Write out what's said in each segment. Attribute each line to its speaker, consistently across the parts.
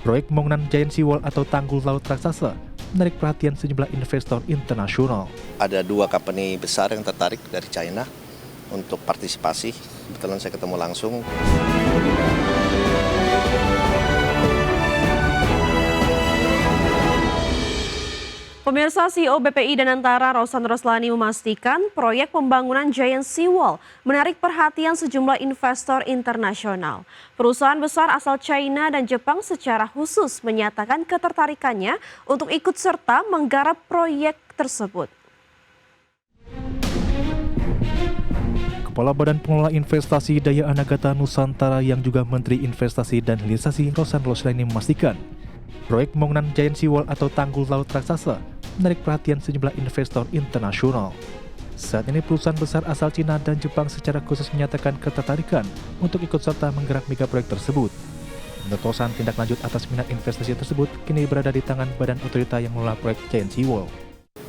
Speaker 1: Proyek pembangunan Giant Seawall atau tanggul laut raksasa menarik perhatian sejumlah investor internasional.
Speaker 2: Ada 2 company besar yang tertarik dari China untuk partisipasi. Kebetulan saya ketemu langsung.
Speaker 3: Pemirsa, CEO BPI Danantara Roshan Roslani memastikan proyek pembangunan Giant Seawall menarik perhatian sejumlah investor internasional. Perusahaan besar asal China dan Jepang secara khusus menyatakan ketertarikannya untuk ikut serta menggarap proyek tersebut.
Speaker 1: Kepala Badan Pengelola Investasi Daya Anagata Nusantara yang juga Menteri Investasi dan Hilirisasi Roshan Roslani memastikan proyek pembangunan Giant Seawall atau tanggul laut raksasa menarik perhatian sejumlah investor internasional. Saat ini perusahaan besar asal Cina dan Jepang secara khusus menyatakan ketertarikan untuk ikut serta menggerak mega proyek tersebut. Menurut Roshan, tindak lanjut atas minat investasi tersebut kini berada di tangan Badan Otorita yang mengelola proyek Giant Seawall.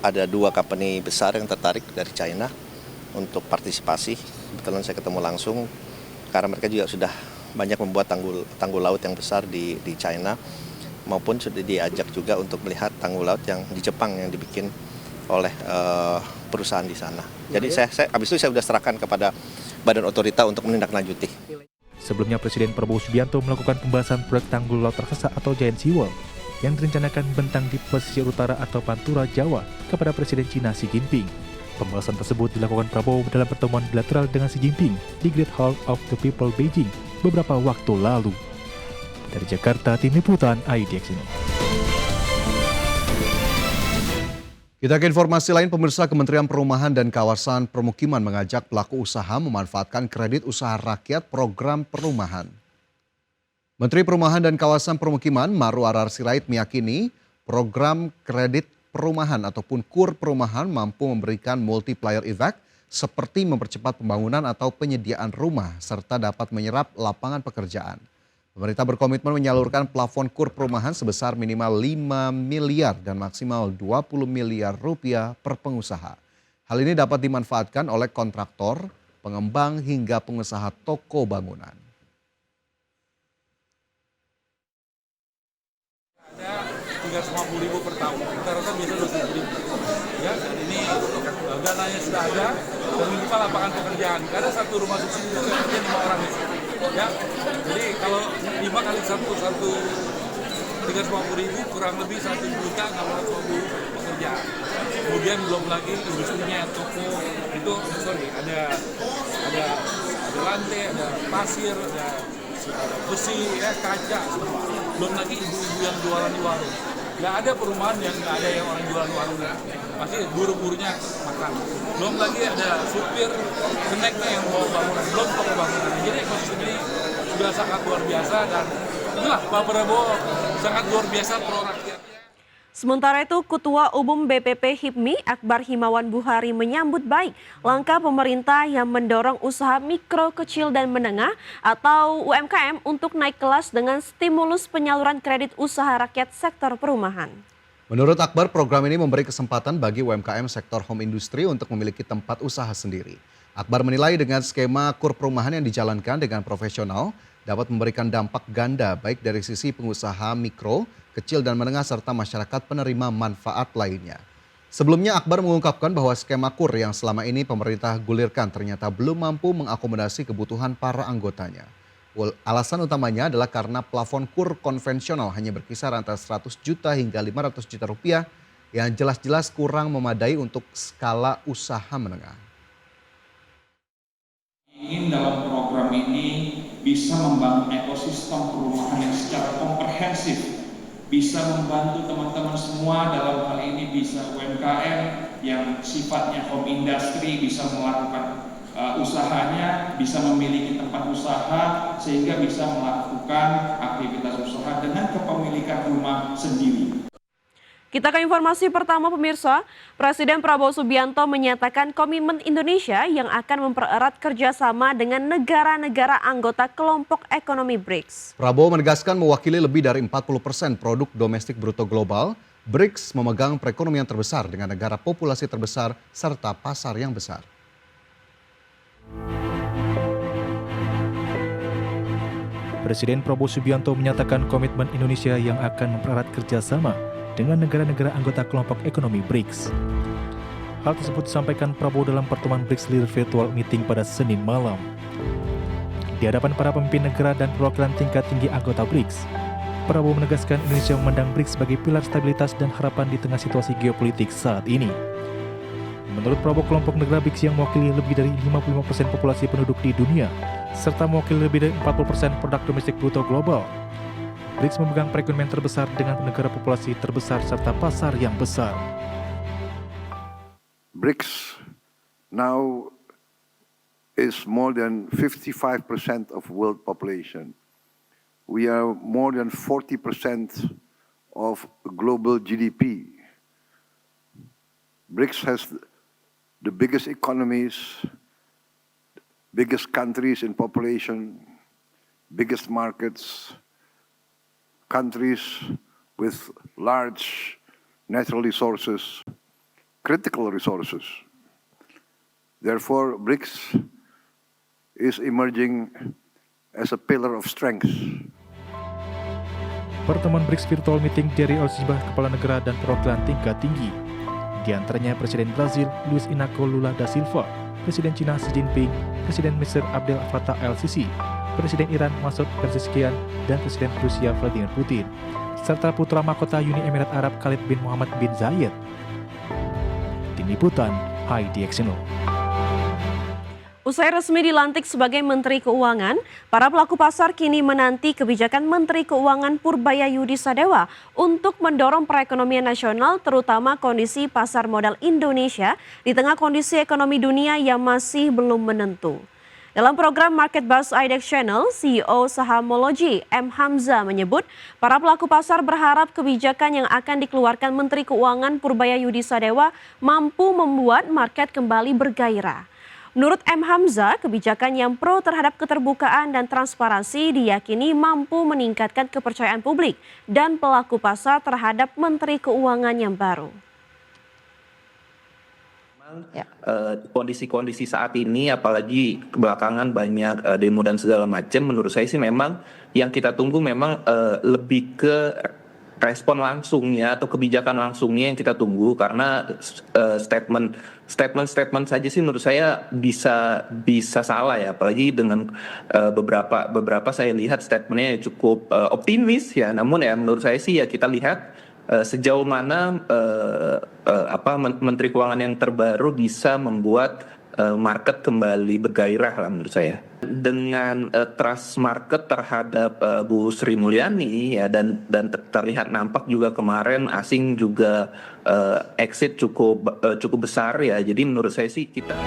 Speaker 2: Ada 2 company besar yang tertarik dari China untuk partisipasi. Kebetulan saya ketemu langsung karena mereka juga sudah banyak membuat tanggul laut yang besar di China, maupun sudah diajak juga untuk melihat tanggul laut yang di Jepang yang dibikin oleh perusahaan di sana. Jadi habis itu saya sudah serahkan kepada Badan Otorita untuk menindaklanjuti.
Speaker 1: Sebelumnya Presiden Prabowo Subianto melakukan pembahasan proyek tanggul laut raksasa atau Giant Seawall yang direncanakan membentang di pesisir utara atau Pantura, Jawa kepada Presiden Cina Xi Jinping. Pembahasan tersebut dilakukan Prabowo dalam pertemuan bilateral dengan Xi Jinping di Great Hall of the People Beijing beberapa waktu lalu. Dari Jakarta, Tim Liputan IDX ini.
Speaker 4: Kita ke informasi lain, pemirsa. Kementerian Perumahan dan Kawasan Permukiman mengajak pelaku usaha memanfaatkan kredit usaha rakyat program perumahan. Menteri Perumahan dan Kawasan Permukiman Maru Arar Sirait meyakini program kredit perumahan ataupun KUR perumahan mampu memberikan multiplier effect seperti mempercepat pembangunan atau penyediaan rumah serta dapat menyerap lapangan pekerjaan. Pemerintah berkomitmen menyalurkan plafon KUR perumahan sebesar minimal 5 miliar dan maksimal 20 miliar rupiah per pengusaha. Hal ini dapat dimanfaatkan oleh kontraktor, pengembang hingga pengusaha toko bangunan.
Speaker 5: Ada 350.000 per tahun, rata-rata biasa 200.000. Ya, dan ini dananya sudah ada dan membuka lapangan pekerjaan. Karena satu rumah subsidi itu kerja 5 orang di situ. Ya, jadi kalau 5 kali 350.000 kurang lebih 1.650.000 pekerjaan. Kemudian belum lagi industrinya, toko itu ada lantai, ada pasir, ada besi, ya, kaca, semua. Belum lagi ibu-ibu yang jualan di warung. Nggak ada perumahan yang nggak ada yang orang jualan warung. Pasti buru-burunya makan. Belum lagi ada supir keneknya yang bawa bangunan, belum toko bangunan. Jadi ekosistem ini sudah sangat luar biasa dan itulah Pak Prabowo sangat luar biasa pro rakyat.
Speaker 3: Sementara itu, Ketua Umum BPP HIPMI Akbar Himawan Buhari menyambut baik langkah pemerintah yang mendorong usaha mikro, kecil, dan menengah atau UMKM untuk naik kelas dengan stimulus penyaluran kredit usaha rakyat sektor perumahan.
Speaker 4: Menurut Akbar, program ini memberi kesempatan bagi UMKM sektor home industry untuk memiliki tempat usaha sendiri. Akbar menilai dengan skema KUR perumahan yang dijalankan dengan profesional dapat memberikan dampak ganda baik dari sisi pengusaha mikro, kecil dan menengah serta masyarakat penerima manfaat lainnya. Sebelumnya Akbar mengungkapkan bahwa skema KUR yang selama ini pemerintah gulirkan ternyata belum mampu mengakomodasi kebutuhan para anggotanya. Alasan utamanya adalah karena plafon KUR konvensional hanya berkisar antara 100 juta hingga 500 juta rupiah yang jelas-jelas kurang memadai untuk skala usaha menengah.
Speaker 6: Ingin dalam program ini bisa membangun ekosistem perumahan yang secara komprehensif, bisa membantu teman-teman semua dalam hal ini bisa UMKM yang sifatnya home industry bisa melakukan usahanya, bisa memiliki tempat usaha sehingga bisa melakukan aktivitas usaha dengan kepemilikan rumah sendiri.
Speaker 3: Kita ke informasi pertama, pemirsa. Presiden Prabowo Subianto menyatakan komitmen Indonesia yang akan mempererat kerjasama dengan negara-negara anggota kelompok ekonomi BRICS.
Speaker 4: Prabowo menegaskan mewakili lebih dari 40% produk domestik bruto global, BRICS memegang perekonomian terbesar dengan negara populasi terbesar serta pasar yang besar.
Speaker 1: Presiden Prabowo Subianto menyatakan komitmen Indonesia yang akan mempererat kerjasama dengan negara-negara anggota kelompok ekonomi BRICS. Hal tersebut disampaikan Prabowo dalam pertemuan BRICS Leader Virtual Meeting pada Senin malam. Di hadapan para pemimpin negara dan perwakilan tingkat tinggi anggota BRICS, Prabowo menegaskan Indonesia memandang BRICS sebagai pilar stabilitas dan harapan di tengah situasi geopolitik saat ini. Menurut Prabowo, kelompok negara BRICS yang mewakili lebih dari 55% populasi penduduk di dunia, serta mewakili lebih dari 40% produk domestik bruto global. BRICS memegang perekonomian terbesar dengan negara populasi terbesar serta pasar yang besar.
Speaker 7: BRICS now is more than 55% of world population. We are more than 40% of global GDP. BRICS has the biggest economies, biggest countries in population, biggest markets, countries with large natural resources, critical resources. Therefore, BRICS is emerging as a pillar of strength.
Speaker 1: Pertemuan BRICS Virtual Meeting diadiri oleh sejumlah kepala negara dan perwakilan tingkat tinggi. Di antaranya Presiden Brazil Luiz Inacio Lula da Silva, Presiden China Xi Jinping, Presiden Mesir Abdel Fattah el-Sisi, Presiden Iran Masoud Pezeshkian, dan Presiden Rusia Vladimir Putin, serta putra mahkota Uni Emirat Arab Khalid bin Mohammed bin Zayed. Tim Liputan, IDX Channel.
Speaker 3: Usai resmi dilantik sebagai Menteri Keuangan, para pelaku pasar kini menanti kebijakan Menteri Keuangan Purbaya Yudi Sadewa untuk mendorong perekonomian nasional, terutama kondisi pasar modal Indonesia di tengah kondisi ekonomi dunia yang masih belum menentu. Dalam program Market Buzz IDX Channel, CEO Sahamology M. Hamzah menyebut para pelaku pasar berharap kebijakan yang akan dikeluarkan Menteri Keuangan Purbaya Yudi Sadewa mampu membuat market kembali bergairah. Menurut M. Hamzah, kebijakan yang pro terhadap keterbukaan dan transparansi diyakini mampu meningkatkan kepercayaan publik dan pelaku pasar terhadap Menteri Keuangan yang baru.
Speaker 8: Kondisi-kondisi saat ini, apalagi belakangan banyak demo dan segala macam, menurut saya sih memang yang kita tunggu memang lebih ke respon langsungnya atau kebijakan langsungnya yang kita tunggu, karena statement saja sih menurut saya bisa salah ya, apalagi dengan beberapa saya lihat statementnya cukup optimis ya, namun ya menurut saya sih ya kita lihat sejauh mana Menteri Keuangan yang terbaru bisa membuat market kembali bergairah lah menurut saya. Dengan trust market terhadap Bu Sri Mulyani ya, dan terlihat nampak juga kemarin asing juga exit cukup besar ya. Jadi menurut saya sih kita